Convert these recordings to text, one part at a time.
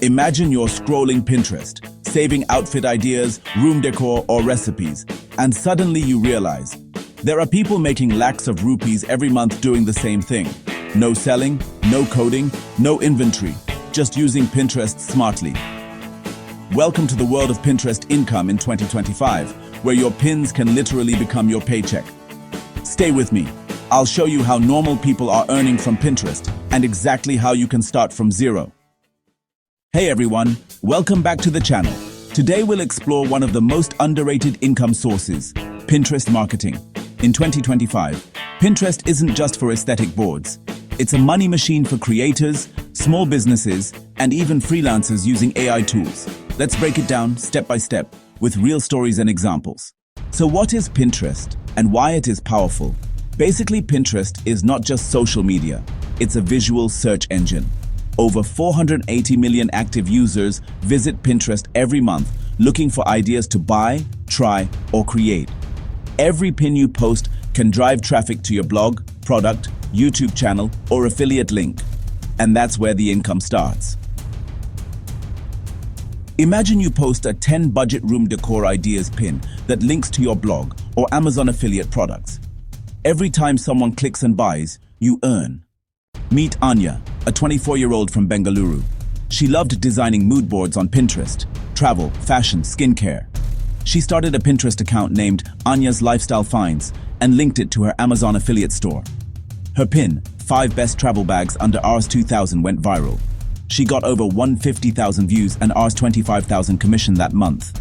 Imagine you're scrolling Pinterest, saving outfit ideas, room decor, or recipes, and suddenly you realize there are people making lakhs of rupees every month doing the same thing. No selling, no coding, no inventory, just using Pinterest smartly. Welcome to the world of Pinterest income in 2025, where your pins can literally become your paycheck. Stay with me. I'll show you how normal people are earning from Pinterest and exactly how you can start from zero. Hey everyone, welcome back to the channel. Today we'll explore one of the most underrated income sources, Pinterest marketing. In 2025, Pinterest isn't just for aesthetic boards. It's a money machine for creators, small businesses, and even freelancers using AI tools. Let's break it down step by step with real stories and examples. So what is Pinterest and why it is powerful? Basically, Pinterest is not just social media. It's a visual search engine. Over 480 million active users visit Pinterest every month looking for ideas to buy, try, or create. Every pin you post can drive traffic to your blog, product, YouTube channel, or affiliate link. And that's where the income starts. Imagine you post a 10 budget room decor ideas pin that links to your blog or Amazon affiliate products. Every time someone clicks and buys, you earn. Meet Anya, a 24-year-old from Bengaluru. She loved designing mood boards on Pinterest, travel, fashion, skincare. She started a Pinterest account named Anya's Lifestyle Finds and linked it to her Amazon affiliate store. Her pin, 5 best travel bags under Rs 2000, went viral. She got over 150,000 views and Rs 25,000 commission that month.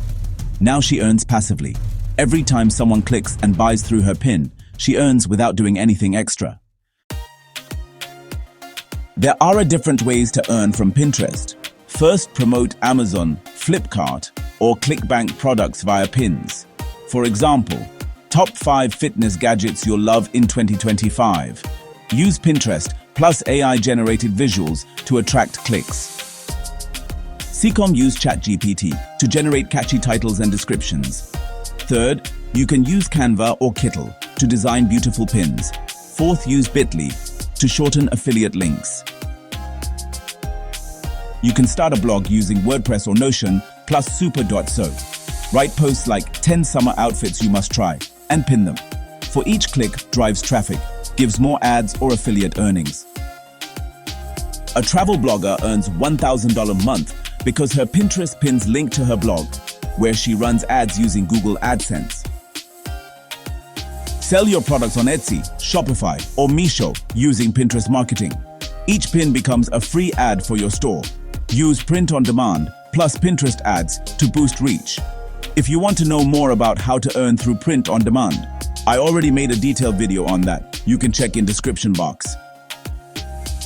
Now she earns passively. Every time someone clicks and buys through her pin, she earns without doing anything extra. There are different ways to earn from Pinterest. First, promote Amazon, Flipkart, or ClickBank products via pins. For example, top 5 fitness gadgets you'll love in 2025. Use Pinterest plus AI-generated visuals to attract clicks. Secom use ChatGPT to generate catchy titles and descriptions. Third, you can use Canva or Kittl to design beautiful pins. Fourth, use Bitly to shorten affiliate links. You can start a blog using WordPress or Notion plus super.so. Write posts like 10 summer outfits you must try and pin them. For each click drives traffic, gives more ads or affiliate earnings. A travel blogger earns $1,000 a month because her Pinterest pins link to her blog, where she runs ads using Google AdSense. Sell your products on Etsy, Shopify, or Meesho using Pinterest marketing. Each pin becomes a free ad for your store. Use print on demand plus Pinterest ads to boost reach. If you want to know more about how to earn through print on demand, I already made a detailed video on that. You can check in description box.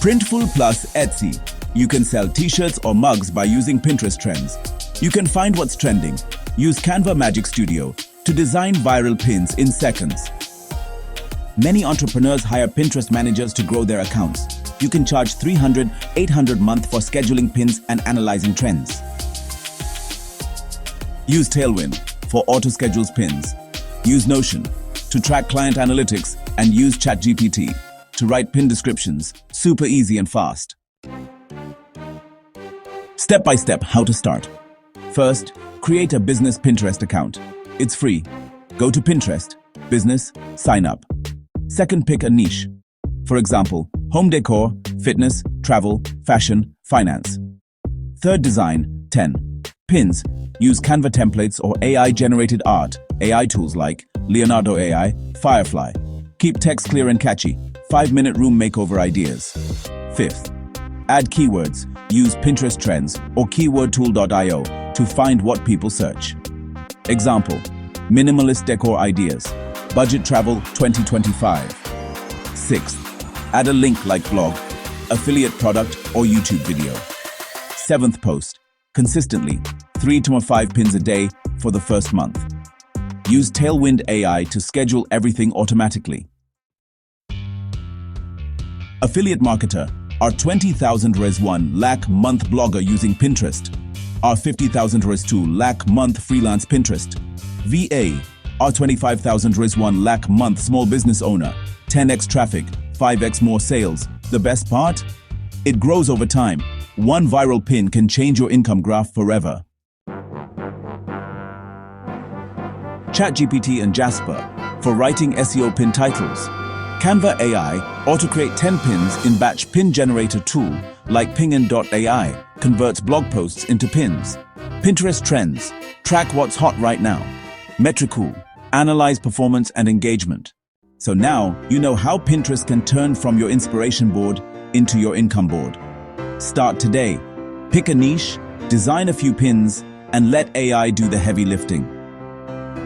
Printful plus Etsy. You can sell t-shirts or mugs by using Pinterest trends. You can find what's trending. Use Canva Magic Studio to design viral pins in seconds. Many entrepreneurs hire Pinterest managers to grow their accounts. You can charge $300, $800 a month for scheduling pins and analyzing trends. Use Tailwind for auto-schedules pins. Use Notion to track client analytics and use ChatGPT to write pin descriptions. Super easy and fast. Step by step, how to start. First, create a business Pinterest account. It's free. Go to Pinterest, Business, sign up. Second, pick a niche. For example, home decor, fitness, travel, fashion, finance. Third, design 10. Pins. Use Canva templates or AI-generated art. AI tools like Leonardo AI, Firefly. Keep text clear and catchy. 5-minute room makeover ideas. Fifth, add keywords. Use Pinterest Trends or keywordtool.io to find what people search. Example, minimalist decor ideas. Budget travel 2025. Sixth, add a link like blog, affiliate product, or YouTube video. Seventh, post consistently 3 to 5 pins a day for the first month. Use Tailwind AI to schedule everything automatically. Affiliate marketer. Our 20,000 Rs 1 lakh month blogger using Pinterest. Our 50,000 Rs 2 lakh month freelance Pinterest. VA. Our 25,000 Rs 1 lakh month small business owner. 10x traffic, 5x more sales. The best part? It grows over time. One viral pin can change your income graph forever. ChatGPT and Jasper for writing SEO pin titles. Canva AI auto-create 10 pins in batch pin generator tool like pingin.ai converts blog posts into pins. Pinterest trends. Track what's hot right now. Metricool. Analyze performance and engagement. So now you know how Pinterest can turn from your inspiration board into your income board. Start today. Pick a niche, design a few pins, and let AI do the heavy lifting.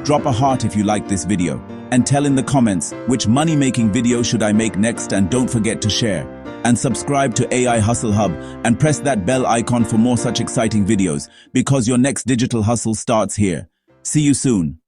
Drop a heart if you like this video, and tell in the comments which money-making video should I make next, and don't forget to share. And subscribe to AI Hustle Hub and press that bell icon for more such exciting videos, because your next digital hustle starts here. See you soon.